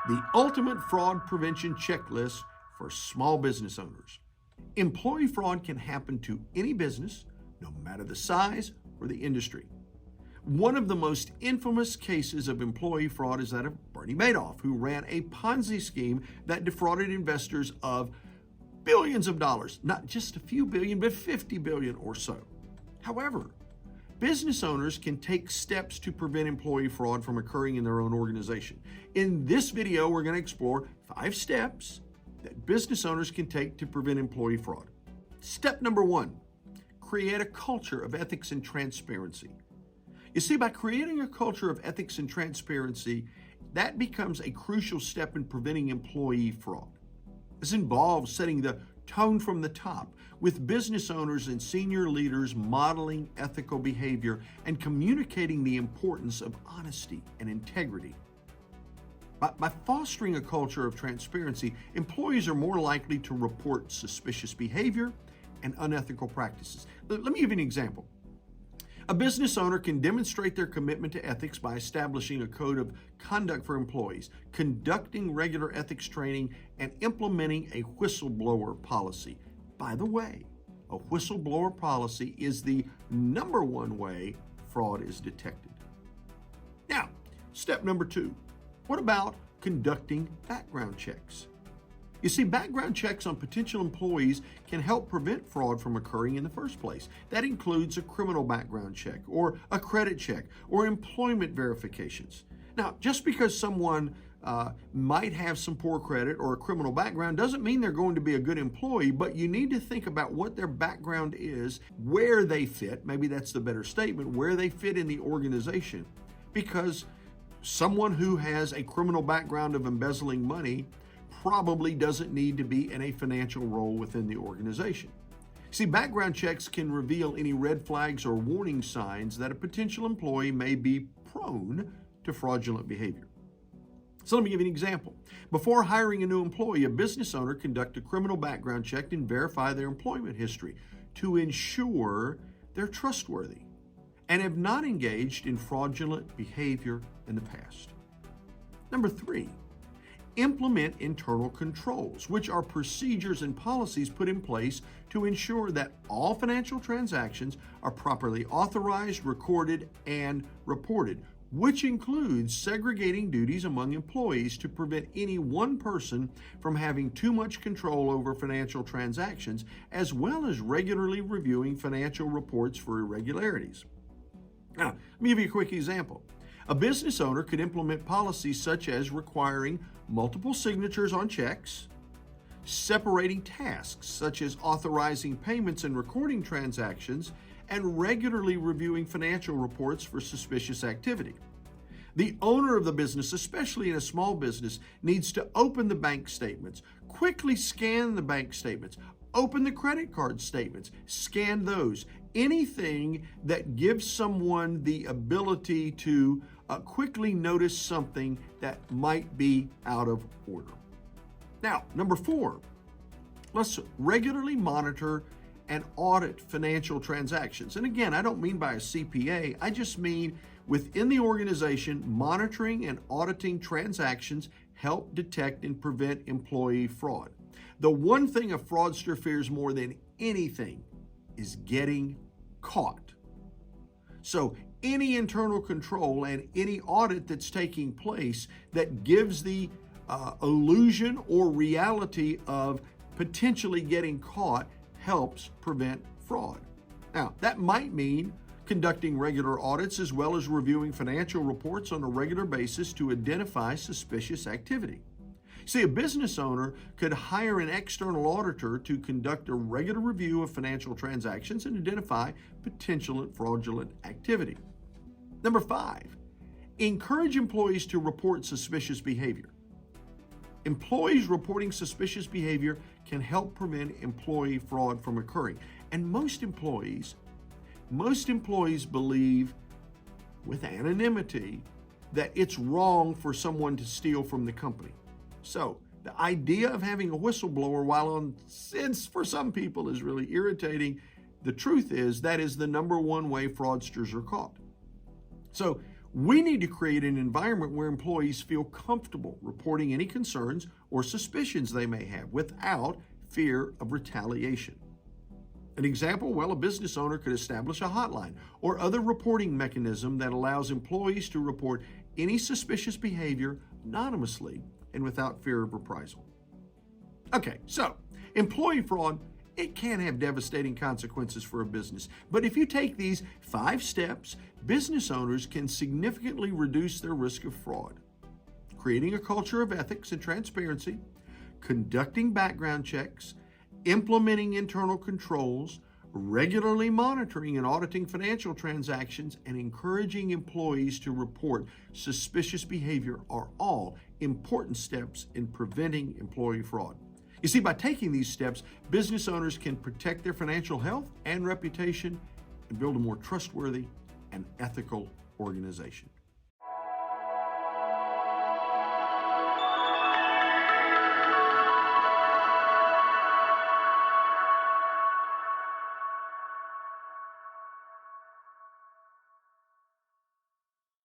the ultimate fraud prevention checklist for small business owners. Employee fraud can happen to any business, no matter the size or the industry. One of the most infamous cases of employee fraud is that of Bernie Madoff, who ran a Ponzi scheme that defrauded investors of billions of dollars, not just a few billion, but 50 billion or so. However, business owners can take steps to prevent employee fraud from occurring in their own organization. In this video, we're going to explore 5 steps that business owners can take to prevent employee fraud. Step number 1, create a culture of ethics and transparency. You see, by creating a culture of ethics and transparency, that becomes a crucial step in preventing employee fraud. This involves setting the tone from the top, with business owners and senior leaders modeling ethical behavior and communicating the importance of honesty and integrity. By fostering a culture of transparency, employees are more likely to report suspicious behavior and unethical practices. Let me give you an example. A business owner can demonstrate their commitment to ethics by establishing a code of conduct for employees, conducting regular ethics training, and implementing a whistleblower policy. By the way, a whistleblower policy is the #1 way fraud is detected. Now, step number 2. What about conducting background checks? You see, background checks on potential employees can help prevent fraud from occurring in the first place. That includes a criminal background check or a credit check or employment verifications. Now, just because someone might have some poor credit or a criminal background doesn't mean they're going to be a good employee, but you need to think about what their background is, where they fit, maybe that's the better statement, where they fit in the organization. Because someone who has a criminal background of embezzling money probably doesn't need to be in a financial role within the organization. See, background checks can reveal any red flags or warning signs that a potential employee may be prone to fraudulent behavior. So let me give you an example. Before hiring a new employee, a business owner conduct a criminal background check and verify their employment history to ensure they're trustworthy and have not engaged in fraudulent behavior in the past. Number 3, implement internal controls, which are procedures and policies put in place to ensure that all financial transactions are properly authorized, recorded, and reported, which includes segregating duties among employees to prevent any one person from having too much control over financial transactions, as well as regularly reviewing financial reports for irregularities. Now, let me give you a quick example. A business owner could implement policies such as requiring multiple signatures on checks, separating tasks such as authorizing payments and recording transactions, and regularly reviewing financial reports for suspicious activity. The owner of the business, especially in a small business, needs to open the bank statements, quickly scan the bank statements, open the credit card statements, scan those. Anything that gives someone the ability to quickly notice something that might be out of order. Now, number 4, let's regularly monitor and audit financial transactions. And again, I don't mean by a CPA, I just mean within the organization, monitoring and auditing transactions help detect and prevent employee fraud. The one thing a fraudster fears more than anything is getting caught. So any internal control and any audit that's taking place that gives the illusion or reality of potentially getting caught helps prevent fraud. Now, that might mean conducting regular audits as well as reviewing financial reports on a regular basis to identify suspicious activity. See, a business owner could hire an external auditor to conduct a regular review of financial transactions and identify potential fraudulent activity. Number 5, encourage employees to report suspicious behavior. Employees reporting suspicious behavior can help prevent employee fraud from occurring. And most employees believe with anonymity that it's wrong for someone to steal from the company. So the idea of having a whistleblower, while on sense for some people is really irritating, the truth is that is the #1 way fraudsters are caught. So We need to create an environment where employees feel comfortable reporting any concerns or suspicions they may have without fear of retaliation. An example, well, a business owner could establish a hotline or other reporting mechanism that allows employees to report any suspicious behavior anonymously and without fear of reprisal. Okay, so employee fraud, it can have devastating consequences for a business. But if you take these 5 steps, business owners can significantly reduce their risk of fraud. Creating a culture of ethics and transparency, conducting background checks, implementing internal controls, regularly monitoring and auditing financial transactions, and encouraging employees to report suspicious behavior are all important steps in preventing employee fraud. You see, by taking these steps, business owners can protect their financial health and reputation and build a more trustworthy and ethical organization.